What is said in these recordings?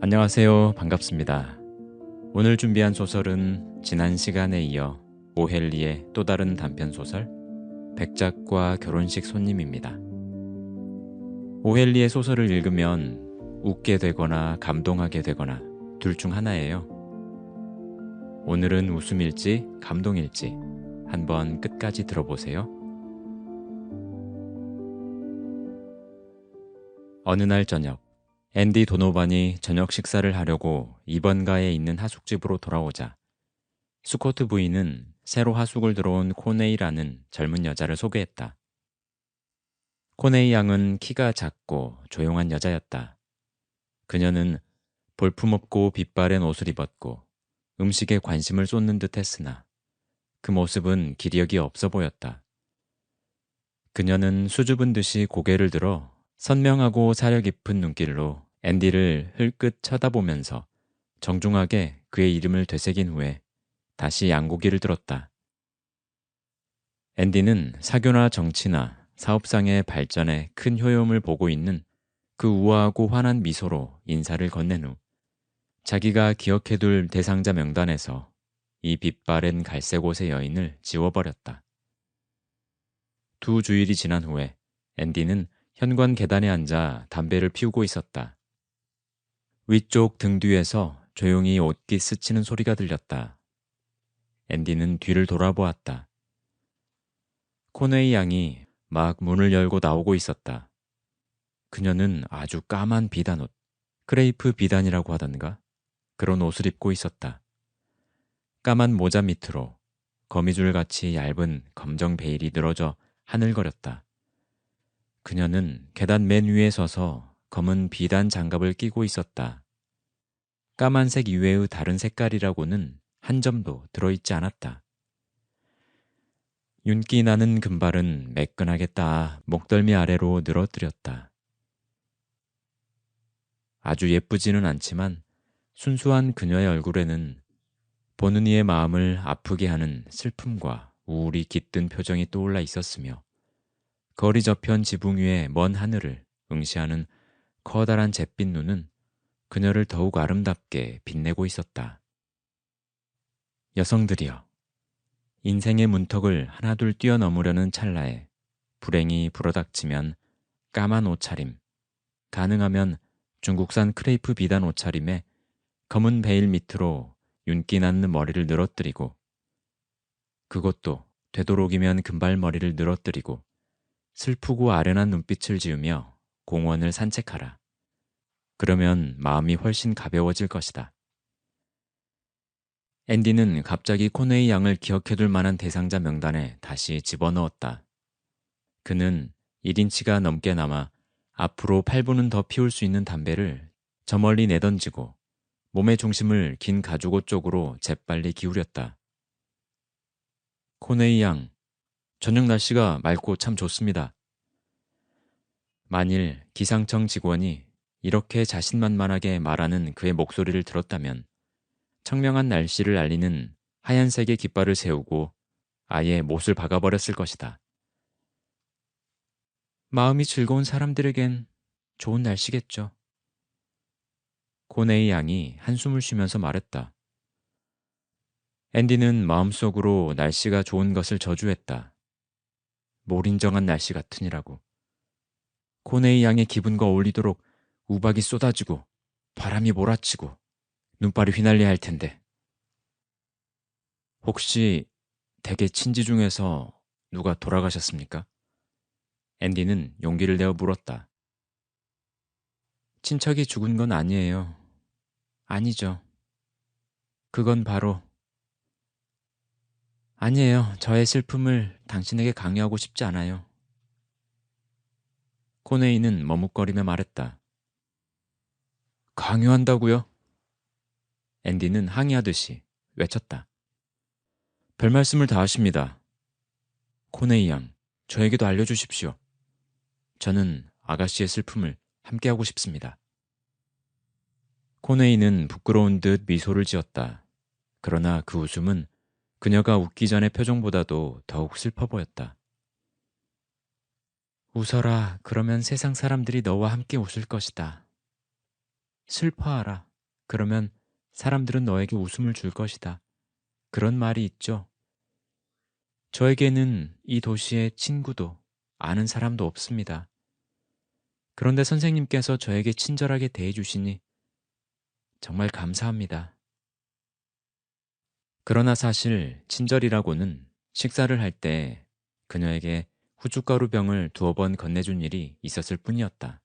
안녕하세요. 반갑습니다. 오늘 준비한 소설은 지난 시간에 이어 오헬리의 또 다른 단편 소설 백작과 결혼식 손님입니다. 오헬리의 소설을 읽으면 웃게 되거나 감동하게 되거나 둘 중 하나예요. 오늘은 웃음일지 감동일지 한번 끝까지 들어보세요. 어느 날 저녁, 앤디 도노반이 저녁 식사를 하려고 2번가에 있는 하숙집으로 돌아오자 스코트 부인은 새로 하숙을 들어온 코네이라는 젊은 여자를 소개했다. 코네이 양은 키가 작고 조용한 여자였다. 그녀는 볼품없고 빛바랜 옷을 입었고 음식에 관심을 쏟는 듯 했으나 그 모습은 기력이 없어 보였다. 그녀는 수줍은 듯이 고개를 들어 선명하고 사려 깊은 눈길로 앤디를 흘끗 쳐다보면서 정중하게 그의 이름을 되새긴 후에 다시 양고기를 들었다. 앤디는 사교나 정치나 사업상의 발전에 큰 효용을 보고 있는 그 우아하고 환한 미소로 인사를 건넨 후 자기가 기억해둘 대상자 명단에서 이 빛바랜 갈색 옷의 여인을 지워버렸다. 2주일이 지난 후에 앤디는 현관 계단에 앉아 담배를 피우고 있었다. 위쪽 등 뒤에서 조용히 옷깃 스치는 소리가 들렸다. 앤디는 뒤를 돌아보았다. 코네이 양이 막 문을 열고 나오고 있었다. 그녀는 아주 까만 비단 옷, 크레이프 비단이라고 하던가? 그런 옷을 입고 있었다. 까만 모자 밑으로 거미줄같이 얇은 검정 베일이 늘어져 하늘거렸다. 그녀는 계단 맨 위에 서서 검은 비단 장갑을 끼고 있었다. 까만색 이외의 다른 색깔이라고는 한 점도 들어있지 않았다. 윤기 나는 금발은 매끈하게 따 목덜미 아래로 늘어뜨렸다. 아주 예쁘지는 않지만 순수한 그녀의 얼굴에는 보는 이의 마음을 아프게 하는 슬픔과 우울이 깃든 표정이 떠올라 있었으며 거리 저편 지붕 위의 먼 하늘을 응시하는 커다란 잿빛 눈은 그녀를 더욱 아름답게 빛내고 있었다. 여성들이여, 인생의 문턱을 하나둘 뛰어넘으려는 찰나에 불행이 불어닥치면 까만 옷차림, 가능하면 중국산 크레이프 비단 옷차림에 검은 베일 밑으로 윤기 나는 머리를 늘어뜨리고 그것도 되도록이면 금발머리를 늘어뜨리고 슬프고 아련한 눈빛을 지으며 공원을 산책하라. 그러면 마음이 훨씬 가벼워질 것이다. 앤디는 갑자기 코네이 양을 기억해둘 만한 대상자 명단에 다시 집어넣었다. 그는 1인치가 넘게 남아 앞으로 8분은 더 피울 수 있는 담배를 저 멀리 내던지고 몸의 중심을 긴 가죽옷 쪽으로 재빨리 기울였다. 코네이 양, 저녁 날씨가 맑고 참 좋습니다. 만일 기상청 직원이 이렇게 자신만만하게 말하는 그의 목소리를 들었다면 청명한 날씨를 알리는 하얀색의 깃발을 세우고 아예 못을 박아버렸을 것이다. 마음이 즐거운 사람들에겐 좋은 날씨겠죠. 코네이 양이 한숨을 쉬면서 말했다. 앤디는 마음속으로 날씨가 좋은 것을 저주했다. 몰인정한 날씨 같으니라고. 코네이 양의 기분과 어울리도록 우박이 쏟아지고 바람이 몰아치고 눈발이 휘날려야 할 텐데. 혹시 댁의 친지 중에서 누가 돌아가셨습니까? 앤디는 용기를 내어 물었다. 친척이 죽은 건 아니에요. 아니죠. 그건 바로... 아니에요. 저의 슬픔을 당신에게 강요하고 싶지 않아요. 코네이는 머뭇거리며 말했다. 강요한다고요? 앤디는 항의하듯이 외쳤다. 별 말씀을 다 하십니다. 코네이 양, 저에게도 알려주십시오. 저는 아가씨의 슬픔을 함께하고 싶습니다. 코네이는 부끄러운 듯 미소를 지었다. 그러나 그 웃음은 그녀가 웃기 전의 표정보다도 더욱 슬퍼 보였다. 웃어라. 그러면 세상 사람들이 너와 함께 웃을 것이다. 슬퍼하라. 그러면 사람들은 너에게 웃음을 줄 것이다. 그런 말이 있죠. 저에게는 이 도시에 친구도 아는 사람도 없습니다. 그런데 선생님께서 저에게 친절하게 대해주시니 정말 감사합니다. 그러나 사실 친절이라고는 식사를 할 때 그녀에게 후춧가루 병을 두어 번 건네준 일이 있었을 뿐이었다.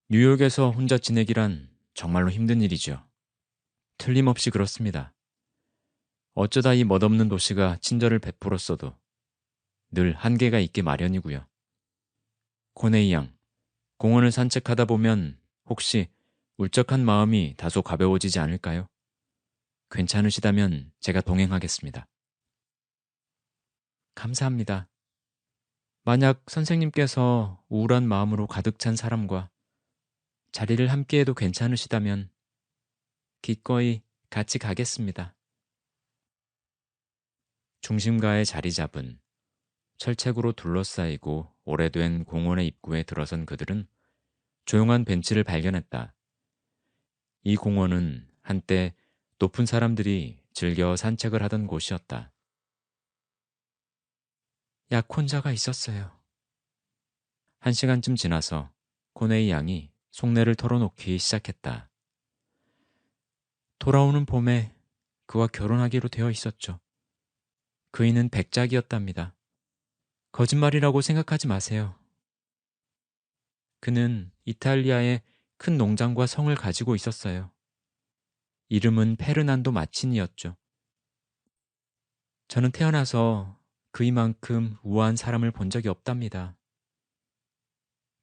뉴욕에서 혼자 지내기란 정말로 힘든 일이죠. 틀림없이 그렇습니다. 어쩌다 이 멋없는 도시가 친절을 베풀었어도 늘 한계가 있게 마련이고요. 코네이 양, 공원을 산책하다 보면 혹시 울적한 마음이 다소 가벼워지지 않을까요? 괜찮으시다면 제가 동행하겠습니다. 감사합니다. 만약 선생님께서 우울한 마음으로 가득 찬 사람과 자리를 함께해도 괜찮으시다면 기꺼이 같이 가겠습니다. 중심가에 자리 잡은 철책으로 둘러싸이고 오래된 공원의 입구에 들어선 그들은 조용한 벤치를 발견했다. 이 공원은 한때 높은 사람들이 즐겨 산책을 하던 곳이었다. 약혼자가 있었어요. 1시간쯤 지나서 코네이 양이 속내를 털어놓기 시작했다. 돌아오는 봄에 그와 결혼하기로 되어 있었죠. 그이는 백작이었답니다. 거짓말이라고 생각하지 마세요. 그는 이탈리아의 큰 농장과 성을 가지고 있었어요. 이름은 페르난도 마치니였죠. 저는 태어나서 그이만큼 우아한 사람을 본 적이 없답니다.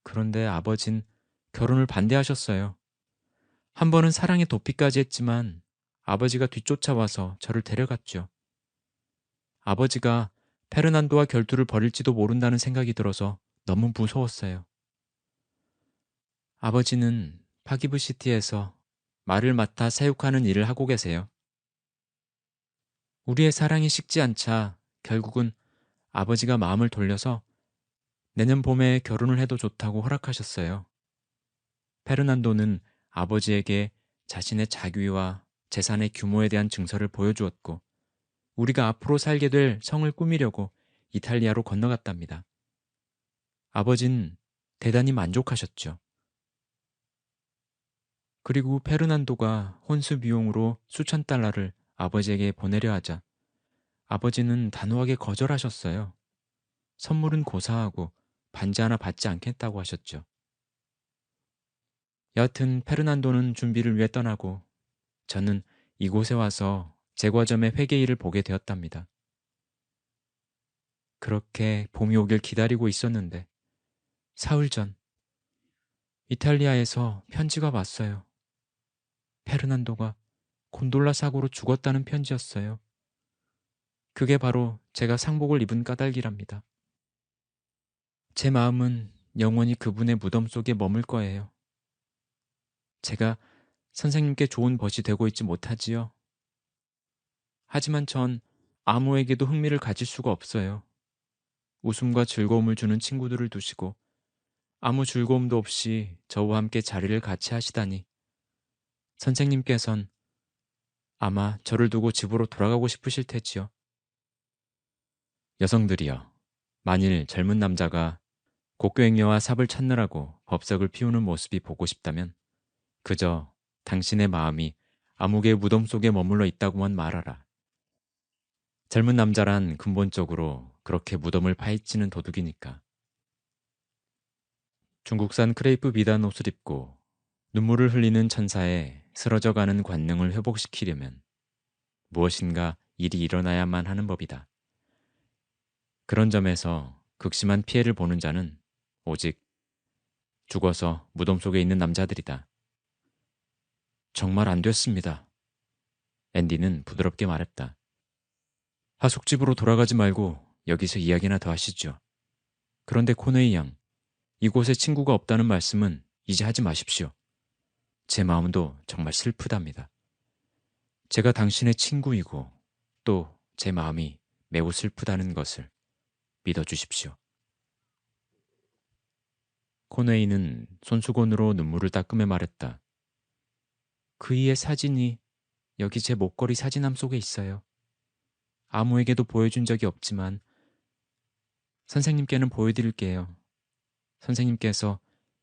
그런데 아버진 결혼을 반대하셨어요. 한 번은 사랑의 도피까지 했지만 아버지가 뒤쫓아와서 저를 데려갔죠. 아버지가 페르난도와 결투를 벌일지도 모른다는 생각이 들어서 너무 무서웠어요. 아버지는 파기브시티에서 말을 맡아 사육하는 일을 하고 계세요. 우리의 사랑이 식지 않자 결국은 아버지가 마음을 돌려서 내년 봄에 결혼을 해도 좋다고 허락하셨어요. 페르난도는 아버지에게 자신의 자귀와 재산의 규모에 대한 증서를 보여주었고 우리가 앞으로 살게 될 성을 꾸미려고 이탈리아로 건너갔답니다. 아버진 대단히 만족하셨죠. 그리고 페르난도가 혼수 비용으로 수천 달러를 아버지에게 보내려 하자 아버지는 단호하게 거절하셨어요. 선물은 고사하고 반지 하나 받지 않겠다고 하셨죠. 여하튼 페르난도는 준비를 위해 떠나고 저는 이곳에 와서 제과점의 회계일을 보게 되었답니다. 그렇게 봄이 오길 기다리고 있었는데 사흘 전 이탈리아에서 편지가 왔어요. 페르난도가 곤돌라 사고로 죽었다는 편지였어요. 그게 바로 제가 상복을 입은 까닭이랍니다. 제 마음은 영원히 그분의 무덤 속에 머물 거예요. 제가 선생님께 좋은 벗이 되고 있지 못하지요. 하지만 전 아무에게도 흥미를 가질 수가 없어요. 웃음과 즐거움을 주는 친구들을 두시고 아무 즐거움도 없이 저와 함께 자리를 같이 하시다니 선생님께선 아마 저를 두고 집으로 돌아가고 싶으실 테지요. 여성들이여, 만일 젊은 남자가 곡괭이와 삽을 찾느라고 법석을 피우는 모습이 보고 싶다면 그저 당신의 마음이 암흑의 무덤 속에 머물러 있다고만 말하라. 젊은 남자란 근본적으로 그렇게 무덤을 파헤치는 도둑이니까. 중국산 크레이프 비단 옷을 입고 눈물을 흘리는 천사의 쓰러져가는 관능을 회복시키려면 무엇인가 일이 일어나야만 하는 법이다. 그런 점에서 극심한 피해를 보는 자는 오직 죽어서 무덤 속에 있는 남자들이다. 정말 안 됐습니다. 앤디는 부드럽게 말했다. 하숙집으로 돌아가지 말고 여기서 이야기나 더 하시죠. 그런데 코네이 양, 이곳에 친구가 없다는 말씀은 이제 하지 마십시오. 제 마음도 정말 슬프답니다. 제가 당신의 친구이고 또 제 마음이 매우 슬프다는 것을 믿어주십시오. 코네이는 손수건으로 눈물을 닦으며 말했다. 그이의 사진이 여기 제 목걸이 사진함 속에 있어요. 아무에게도 보여준 적이 없지만 선생님께는 보여드릴게요. 선생님께서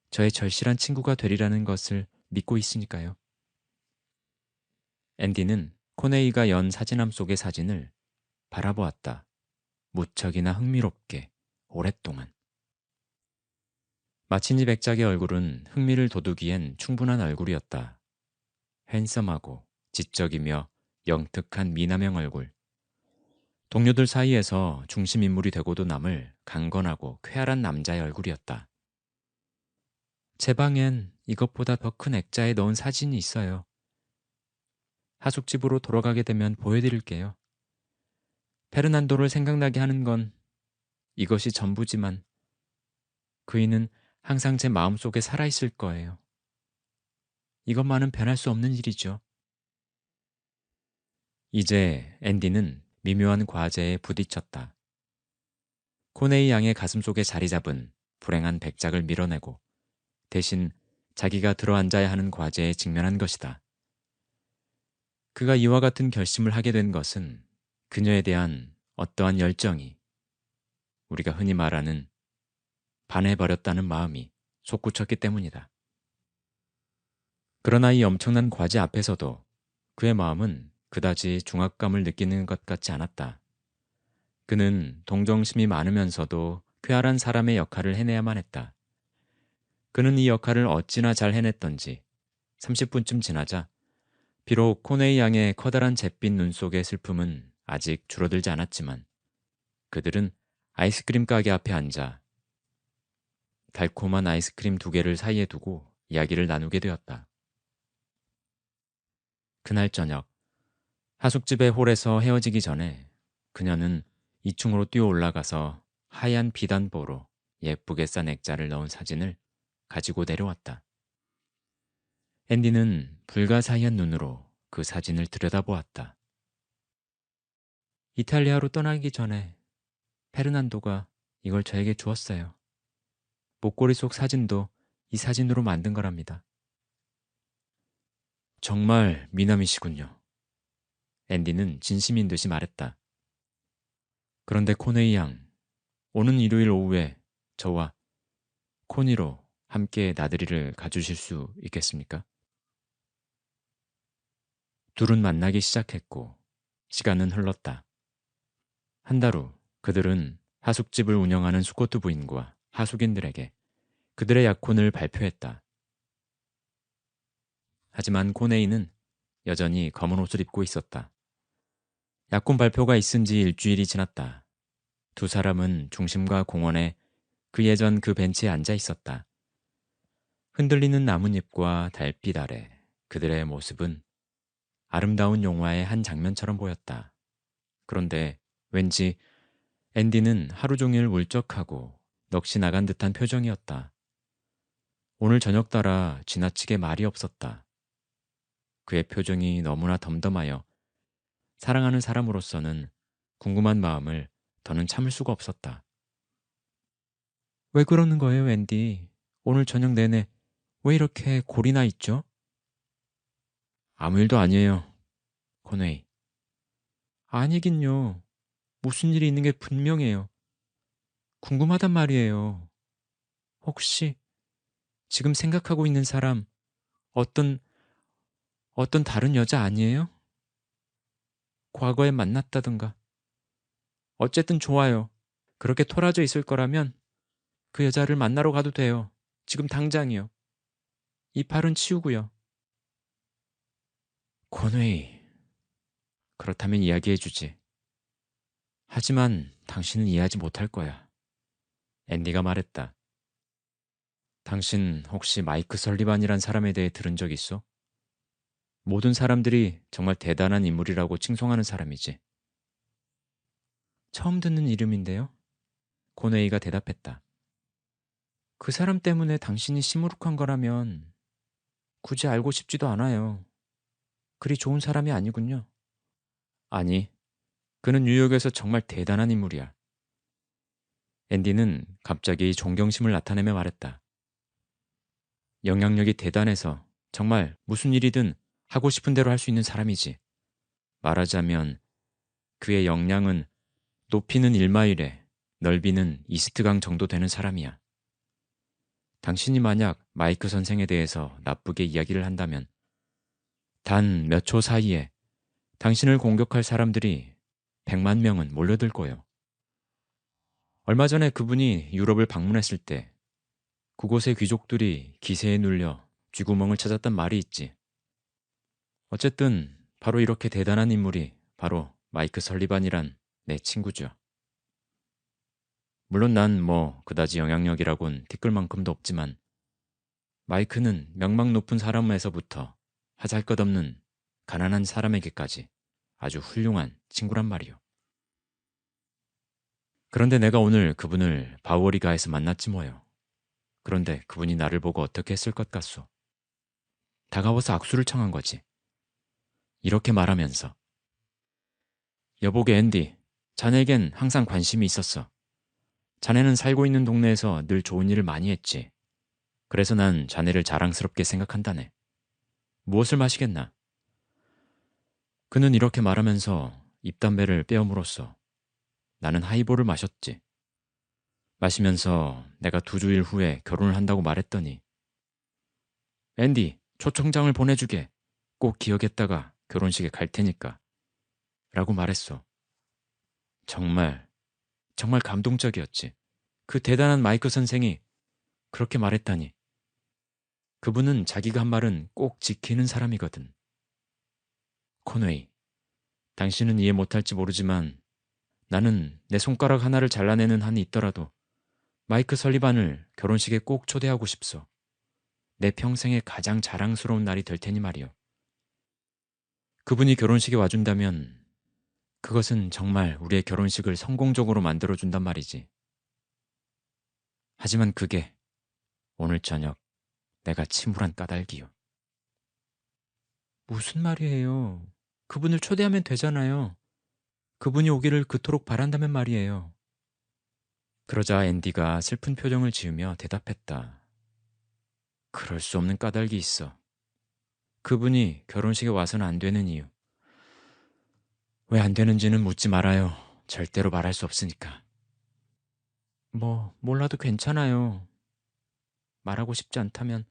저의 절실한 친구가 되리라는 것을 믿고 있으니까요. 앤디는 코네이가 연 사진함 속의 사진을 바라보았다. 무척이나 흥미롭게 오랫동안. 마치니 백작의 얼굴은 흥미를 돋우기엔 충분한 얼굴이었다. 핸섬하고 지적이며 영특한 미남형 얼굴. 동료들 사이에서 중심 인물이 되고도 남을 강건하고 쾌활한 남자의 얼굴이었다. 제 방엔 이것보다 더 큰 액자에 넣은 사진이 있어요. 하숙집으로 돌아가게 되면 보여드릴게요. 페르난도를 생각나게 하는 건 이것이 전부지만 그이는 항상 제 마음속에 살아있을 거예요. 이것만은 변할 수 없는 일이죠. 이제 앤디는 미묘한 과제에 부딪혔다. 코네이 양의 가슴 속에 자리 잡은 불행한 백작을 밀어내고 대신 자기가 들어앉아야 하는 과제에 직면한 것이다. 그가 이와 같은 결심을 하게 된 것은 그녀에 대한 어떠한 열정이, 우리가 흔히 말하는 반해버렸다는 마음이 솟구쳤기 때문이다. 그러나 이 엄청난 과제 앞에서도 그의 마음은 그다지 중압감을 느끼는 것 같지 않았다. 그는 동정심이 많으면서도 쾌활한 사람의 역할을 해내야만 했다. 그는 이 역할을 어찌나 잘 해냈던지 30분쯤 지나자 비록 코네이 양의 커다란 잿빛 눈 속의 슬픔은 아직 줄어들지 않았지만 그들은 아이스크림 가게 앞에 앉아 달콤한 아이스크림 2개를 사이에 두고 이야기를 나누게 되었다. 그날 저녁 하숙집의 홀에서 헤어지기 전에 그녀는 2층으로 뛰어 올라가서 하얀 비단보로 예쁘게 싼 액자를 넣은 사진을 가지고 내려왔다. 앤디는 불가사의한 눈으로 그 사진을 들여다보았다. 이탈리아로 떠나기 전에 페르난도가 이걸 저에게 주었어요. 목걸이 속 사진도 이 사진으로 만든 거랍니다. 정말 미남이시군요. 앤디는 진심인 듯이 말했다. 그런데 코네이 양, 오는 일요일 오후에 저와 코니로 함께 나들이를 가주실 수 있겠습니까? 둘은 만나기 시작했고 시간은 흘렀다. 한 달 후 그들은 하숙집을 운영하는 스코트 부인과 하숙인들에게 그들의 약혼을 발표했다. 하지만 코네이는 여전히 검은 옷을 입고 있었다. 약혼 발표가 있은 지 일주일이 지났다. 두 사람은 중심가 공원에 그 예전 그 벤치에 앉아 있었다. 흔들리는 나뭇잎과 달빛 아래 그들의 모습은 아름다운 영화의 한 장면처럼 보였다. 그런데 왠지 앤디는 하루 종일 울적하고 넋이 나간 듯한 표정이었다. 오늘 저녁 따라 지나치게 말이 없었다. 그의 표정이 너무나 덤덤하여 사랑하는 사람으로서는 궁금한 마음을 더는 참을 수가 없었다. 왜 그러는 거예요, 앤디? 오늘 저녁 내내 왜 이렇게 골이 나 있죠? 아무 일도 아니에요, 코네이. 아니긴요. 무슨 일이 있는 게 분명해요. 궁금하단 말이에요. 혹시 지금 생각하고 있는 사람 어떤 다른 여자 아니에요? 과거에 만났다든가. 어쨌든 좋아요. 그렇게 토라져 있을 거라면 그 여자를 만나러 가도 돼요. 지금 당장이요. 이 팔은 치우고요. 권웨이, 그렇다면 이야기해주지. 하지만 당신은 이해하지 못할 거야. 앤디가 말했다. 당신 혹시 마이크 설리반이란 사람에 대해 들은 적 있어? 모든 사람들이 정말 대단한 인물이라고 칭송하는 사람이지. 처음 듣는 이름인데요. 코네이가 대답했다. 그 사람 때문에 당신이 시무룩한 거라면 굳이 알고 싶지도 않아요. 그리 좋은 사람이 아니군요. 아니, 그는 뉴욕에서 정말 대단한 인물이야. 앤디는 갑자기 존경심을 나타내며 말했다. 영향력이 대단해서 정말 무슨 일이든 하고 싶은 대로 할 수 있는 사람이지. 말하자면 그의 역량은 높이는 1마일에 넓이는 이스트강 정도 되는 사람이야. 당신이 만약 마이크 선생에 대해서 나쁘게 이야기를 한다면 단 몇 초 사이에 당신을 공격할 사람들이 100만 명은 몰려들 거요. 얼마 전에 그분이 유럽을 방문했을 때 그곳의 귀족들이 기세에 눌려 쥐구멍을 찾았단 말이 있지. 어쨌든 바로 이렇게 대단한 인물이 바로 마이크 설리반이란 내 친구죠. 물론 난 그다지 영향력이라곤 티끌 만큼도 없지만 마이크는 명망 높은 사람에서부터 하잘것없는 가난한 사람에게까지 아주 훌륭한 친구란 말이오. 그런데 내가 오늘 그분을 바우어리가에서 만났지 뭐요. 그런데 그분이 나를 보고 어떻게 했을 것 같소? 다가와서 악수를 청한 거지. 이렇게 말하면서 여보게 앤디, 자네에겐 항상 관심이 있었어. 자네는 살고 있는 동네에서 늘 좋은 일을 많이 했지. 그래서 난 자네를 자랑스럽게 생각한다네. 무엇을 마시겠나? 그는 이렇게 말하면서 입담배를 빼어 물었어. 나는 하이볼을 마셨지. 마시면서 내가 2주일 후에 결혼을 한다고 말했더니 앤디, 초청장을 보내주게. 꼭 기억했다가 결혼식에 갈 테니까. 라고 말했어. 정말 감동적이었지. 그 대단한 마이크 선생이 그렇게 말했다니. 그분은 자기가 한 말은 꼭 지키는 사람이거든. 코너웨이, 당신은 이해 못할지 모르지만 나는 내 손가락 하나를 잘라내는 한이 있더라도 마이크 설리반을 결혼식에 꼭 초대하고 싶소. 내 평생의 가장 자랑스러운 날이 될 테니 말이오. 그분이 결혼식에 와준다면 그것은 정말 우리의 결혼식을 성공적으로 만들어준단 말이지. 하지만 그게 오늘 저녁 내가 침울한 까닭이요. 무슨 말이에요? 그분을 초대하면 되잖아요. 그분이 오기를 그토록 바란다면 말이에요. 그러자 앤디가 슬픈 표정을 지으며 대답했다. 그럴 수 없는 까닭이 있어. 그분이 결혼식에 와서는 안 되는 이유. 왜 안 되는지는 묻지 말아요. 절대로 말할 수 없으니까. 몰라도 괜찮아요. 말하고 싶지 않다면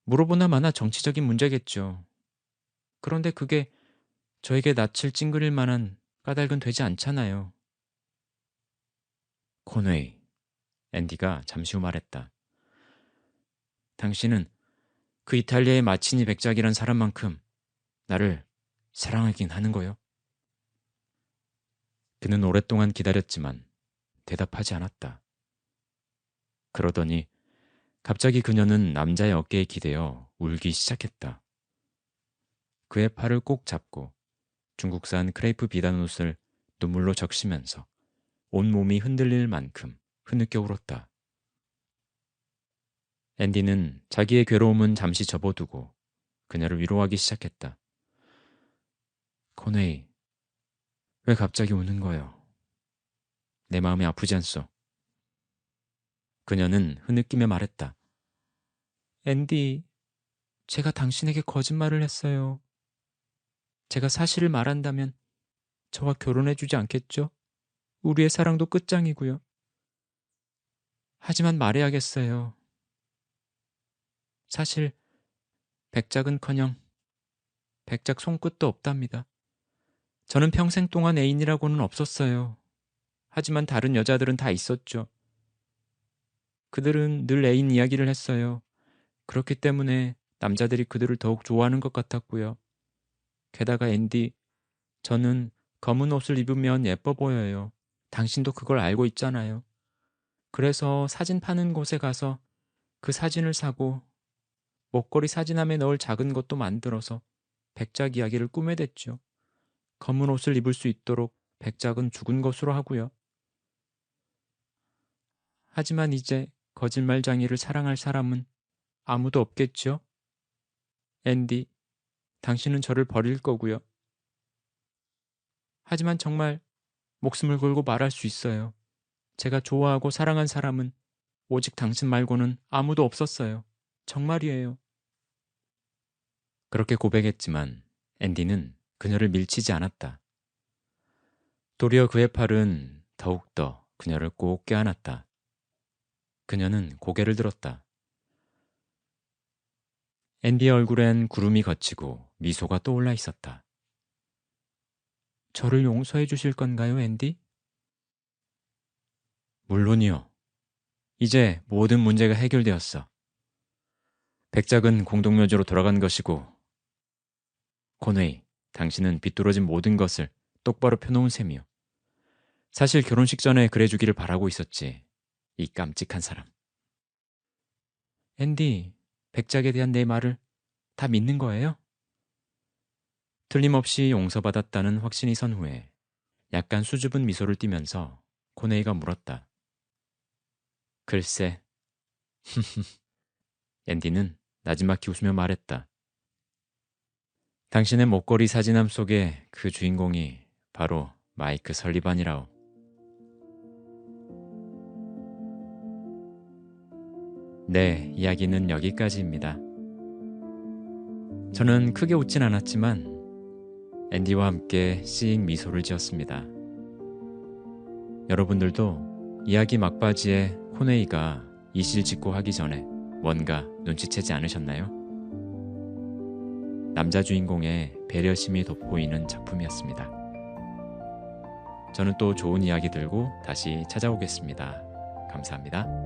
물어보나 마나 정치적인 문제겠죠. 그런데 그게 저에게 낯을 찡그릴 만한 까닭은 되지 않잖아요. 코너웨이, 앤디가 잠시 후 말했다. 당신은 그 이탈리아의 마치니 백작이란 사람만큼 나를 사랑하긴 하는 거요. 그는 오랫동안 기다렸지만 대답하지 않았다. 그러더니 갑자기 그녀는 남자의 어깨에 기대어 울기 시작했다. 그의 팔을 꼭 잡고 중국산 크레이프 비단 옷을 눈물로 적시면서 온몸이 흔들릴 만큼 흐느껴 울었다. 앤디는 자기의 괴로움은 잠시 접어두고 그녀를 위로하기 시작했다. 코네이, 왜 갑자기 우는 거요? 내 마음이 아프지 않소? 그녀는 흐느끼며 말했다. 앤디, 제가 당신에게 거짓말을 했어요. 제가 사실을 말한다면 저와 결혼해주지 않겠죠? 우리의 사랑도 끝장이고요. 하지만 말해야겠어요. 사실 백작은커녕 백작 손끝도 없답니다. 저는 평생 동안 애인이라고는 없었어요. 하지만 다른 여자들은 다 있었죠. 그들은 늘 애인 이야기를 했어요. 그렇기 때문에 남자들이 그들을 더욱 좋아하는 것 같았고요. 게다가 앤디, 저는 검은 옷을 입으면 예뻐 보여요. 당신도 그걸 알고 있잖아요. 그래서 사진 파는 곳에 가서 그 사진을 사고 목걸이 사진함에 넣을 작은 것도 만들어서 백작 이야기를 꾸며댔죠. 검은 옷을 입을 수 있도록 백작은 죽은 것으로 하고요. 하지만 이제 거짓말쟁이를 사랑할 사람은 아무도 없겠죠? 앤디, 당신은 저를 버릴 거고요. 하지만 정말 목숨을 걸고 말할 수 있어요. 제가 좋아하고 사랑한 사람은 오직 당신 말고는 아무도 없었어요. 정말이에요. 그렇게 고백했지만 앤디는 그녀를 밀치지 않았다. 도리어 그의 팔은 더욱더 그녀를 꼭 껴안았다. 그녀는 고개를 들었다. 앤디의 얼굴엔 구름이 걷히고 미소가 떠올라 있었다. 저를 용서해 주실 건가요, 앤디? 물론이요. 이제 모든 문제가 해결되었어. 백작은 공동묘지로 돌아간 것이고, 코네이, 당신은 비뚤어진 모든 것을 똑바로 펴놓은 셈이요. 사실 결혼식 전에 그래주기를 바라고 있었지. 이 깜찍한 사람. 앤디, 백작에 대한 내 말을 다 믿는 거예요? 틀림없이 용서받았다는 확신이 선 후에 약간 수줍은 미소를 띠면서 코네이가 물었다. 글쎄. 앤디는 나지막히 웃으며 말했다. 당신의 목걸이 사진함 속의 그 주인공이 바로 마이크 설리반이라오. 네, 이야기는 여기까지입니다. 저는 크게 웃진 않았지만 앤디와 함께 씩 미소를 지었습니다. 여러분들도 이야기 막바지에 코네이가 이실직고하기 전에 뭔가 눈치채지 않으셨나요? 남자 주인공의 배려심이 돋보이는 작품이었습니다. 저는 또 좋은 이야기 들고 다시 찾아오겠습니다. 감사합니다.